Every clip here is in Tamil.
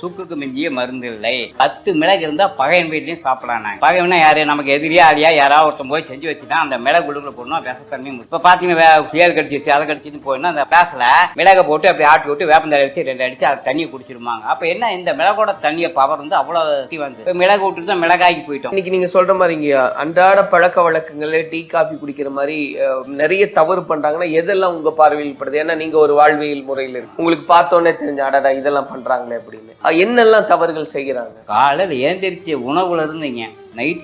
சுக்குக்கு மிஞ்சிய மருந்து இல்லை. 10 மிளகு இருந்தா பகையன் வீட்லயும் சாப்பிடலாம். பகைவனா யாரு? நமக்கு எதிரியா ஆளியா யாராவது ஒருத்தன் போய் செஞ்சு வச்சுட்டா அந்த மிளகு உள்ள போடணும். விஷத்தன்மை இப்ப பாத்தீங்கன்னா சேல் கடிச்சிச்சு அதை கடிச்சிட்டு போயின்னா அந்த பேசல மிளகை போட்டு அப்படி ஆட்டி விட்டு வேப்பந்தலை வச்சு 2 அடிச்சு அதை தண்ணியை குடிச்சிருவாங்க. அப்ப என்ன இந்த மிளகோட தண்ணிய பவர் வந்து அவ்வளவு வந்து மிளகு விட்டு தான் மிளகாய்க்கு போயிட்டோம். இன்னைக்கு நீங்க சொல்ற மாதிரி இங்க அன்றாட பழக்க வழக்கங்களே டீ காபி குடிக்கிற மாதிரி நிறைய தவறு பண்றாங்கன்னா எதெல்லாம் உங்க பார்வையில் படுது? ஏன்னா நீங்க ஒரு வாழ்வியல் முறையில் இருக்கு, உங்களுக்கு பார்த்தோன்னே தெரிஞ்ச அடடா இதெல்லாம் பண்றாங்களே அப்படின்னு என்னெல்லாம் தவறுகள் செய்யறாங்க? காலையில் ஏந்திரிச்சு உணவுல இருந்தீங்க நைட்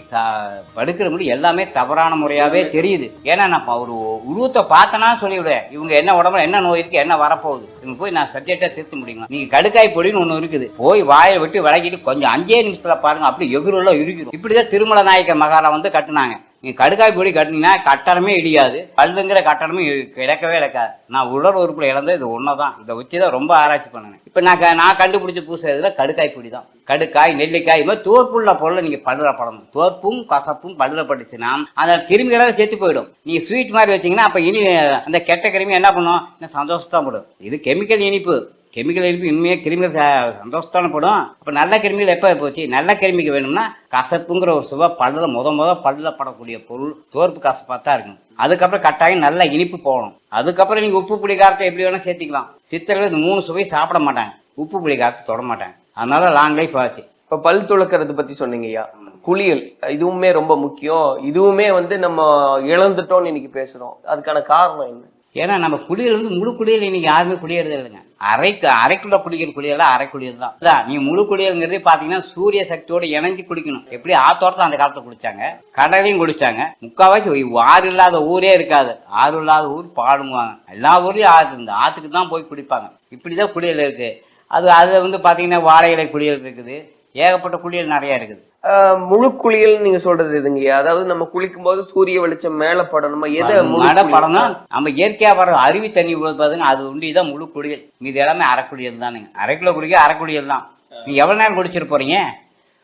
படுக்கிற முடி எல்லாமே தவறான முறையாவே தெரியுது. ஏன்னா நான் ஒரு உருவத்தை பார்த்தனா சொல்லிவிடுவேன் இவங்க என்ன உடம்புல என்ன நோய் இருக்கு என்ன வரப்போகுது இவங்க போய் நான் சப்ஜெக்டா திருத்த முடியுங்களா? நீங்க கடுக்காய் பொடின்னு ஒண்ணு இருக்குது, போய் வாயை விட்டு விளக்கிட்டு கொஞ்சம் 5 நிமிஷத்துல பாருங்க அப்படி எகுருள்ள இருக்கிறோம். இப்படிதான் திருமல நாயக்க மகாலா வந்து கட்டுனாங்க. நீங்க கடுக்காய் பொடி கட்டினீங்கன்னா கட்டணமே இடியாது, பல்லுங்கிற கட்டணமே இழக்கவே இழக்காது. நான் உடல் உறுப்புல இழந்தது இது ஒன்னதான். இதை வச்சுதான் ரொம்ப ஆராய்ச்சி பண்ணினேன். இப்ப நான் கண்டுபிடிச்ச புதுசு கடுக்காய் பொடி தான். கடுக்காய் நெல்லிக்காய் இது மாதிரி தோற்புள்ள பொருளை நீங்க பல்லுற படணும். தோற்பும் கசப்பும் பல்லுற பட்டுச்சுன்னா அந்த கிருமிகளாக சேர்த்து போயிடும். நீங்க ஸ்வீட் மாதிரி வச்சீங்கன்னா அப்ப இனி அந்த கெட்ட கிருமி என்ன பண்ணும்? இன்னும் சந்தோஷத்தான் படும். இது கெமிக்கல் இனிப்பு. கெமிக்கல் இனிப்பு இனிமையே கிருமிகள் சந்தோஷத்தான படும். அப்ப நல்ல கிருமிகள் எப்ப போச்சு? நல்ல கிருமிக்கு வேணும்னா கசப்புங்கிற ஒரு சுவை பல்லுல முத பல்லுல படக்கூடிய பொருள் தோற்பு கசப்பா தான் இருக்கும். அதுக்கப்புறம் கட்டாயம் நல்ல இனிப்பு போகணும். அதுக்கப்புறம் நீங்க உப்பு புளி காரத்தை எப்படி வேணா சேர்த்துக்கலாம். சித்தர்கள் இந்த 3 சுவை சாப்பிட மாட்டாங்க, உப்பு புளி காரத்தை தொட மாட்டாங்க. அதனால லாங் லைஃப் ஆச்சு. இப்ப பல் துளக்கிறது பத்தி சொன்னீங்கய்யா, குளியல் இதுவுமே ரொம்ப முக்கியம். இதுவுமே வந்து நம்ம இழந்துட்டோம்னு இன்னைக்கு பேசுறோம். அதுக்கான காரணம் என்ன? ஏன்னா நம்ம குளியல் வந்து முழு குளியல் இன்னைக்கு யாருமே குளியறது இல்லைங்க. அரைக்குள்ள குளிக்கிற குளியல அரை குளியல் தான். நீ முழு குளியல்ங்கிறது பாத்தீங்கன்னா சூரிய சக்தியோட இணைஞ்சு குளிக்கணும். எப்படி ஆத்தோரத்தை அந்த காலத்துல குளிச்சாங்க, கடலையும் குளிச்சாங்க. முக்காவாசி ஆறு இல்லாத ஊரே இருக்காது. ஆறு இல்லாத ஊர் பாடுங்குவாங்க. எல்லா ஊர்லயும் ஆறு இருந்து ஆத்துக்கு தான் போய் குளிப்பாங்க. இப்படிதான் குளியல் இருக்கு. அது வந்து பாத்தீங்கன்னா வாழை இலை குளியல் இருக்குது, ஏகப்பட்ட குளியல் நிறைய இருக்குது. முழு குளியல் நீங்க சொல்றது எதுங்கய்யா? அதாவது நம்ம குளிக்கும் போது சூரிய வெளிச்சம் மேல படணுமா? எதை படணும்? நம்ம இயற்கையா வர அருவி தண்ணி பாருங்க, அது உண்டிதான் முழு குளியல். மீது எல்லாமே அரைக்குளியல் தானுங்க. அரைக்குள்ள குளிக்க அரைக்குளியல் தான். நீங்க எவ்வளவு நேரம் குளிச்சிட்டு போறீங்க?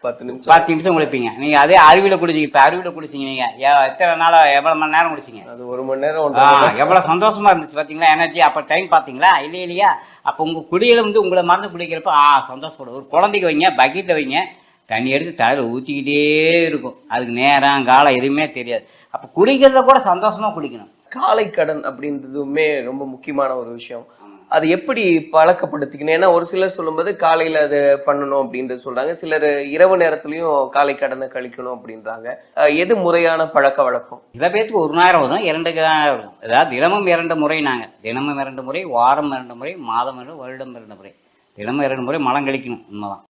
10 நிமிஷம் குளிப்பீங்க. நீங்க அதே அருவியில குளிச்சீங்க. இப்ப அருவியில குளிச்சீங்க நீங்க எத்தனை நாளா எவ்வளவு மணி நேரம் குளிச்சீங்க? அது 1 மணி நேரம். எவ்வளவு சந்தோஷமா இருந்துச்சு பாத்தீங்களா? எனர்ஜி. அப்ப டைம் பாத்தீங்களா? இல்லையா? அப்ப உங்க குளியல வந்து உங்களை மறந்து குளிக்கிறப்ப சந்தோஷப்படும். ஒரு குழந்தைக்கு வைங்க, பக்கெட்ல வைங்க, தண்ணி எடுத்து தலையில ஊத்திக்கிட்டே இருக்கும். அதுக்கு நேரம் காலம் எதுவுமே தெரியாது. அப்ப குளிக்கிறத கூட சந்தோஷமா குளிக்கணும். காலை கடன் அப்படின்றதுமே ரொம்ப முக்கியமான ஒரு விஷயம். அது எப்படி பழக்கப்படுத்திக்கணும்? ஏன்னா ஒரு சிலர் சொல்லும்போது காலையில அது பண்ணணும் அப்படின்றது சொல்றாங்க, சிலர் இரவு நேரத்திலயும் காலை கடனை கழிக்கணும் அப்படின்றாங்க. எது முறையான பழக்க வழக்கம்? சில பேருக்கு 1 நேரம் வரும், 2 நேரம் வரும். அதாவது தினமும் 2 முறை. நாங்க தினமும் 2 முறை, வாரம் 2 முறை, மாதம் 2, வருடம் 2 முறை. தினமும் 2 முறை மலம் கழிக்கணும். உண்மைதான்.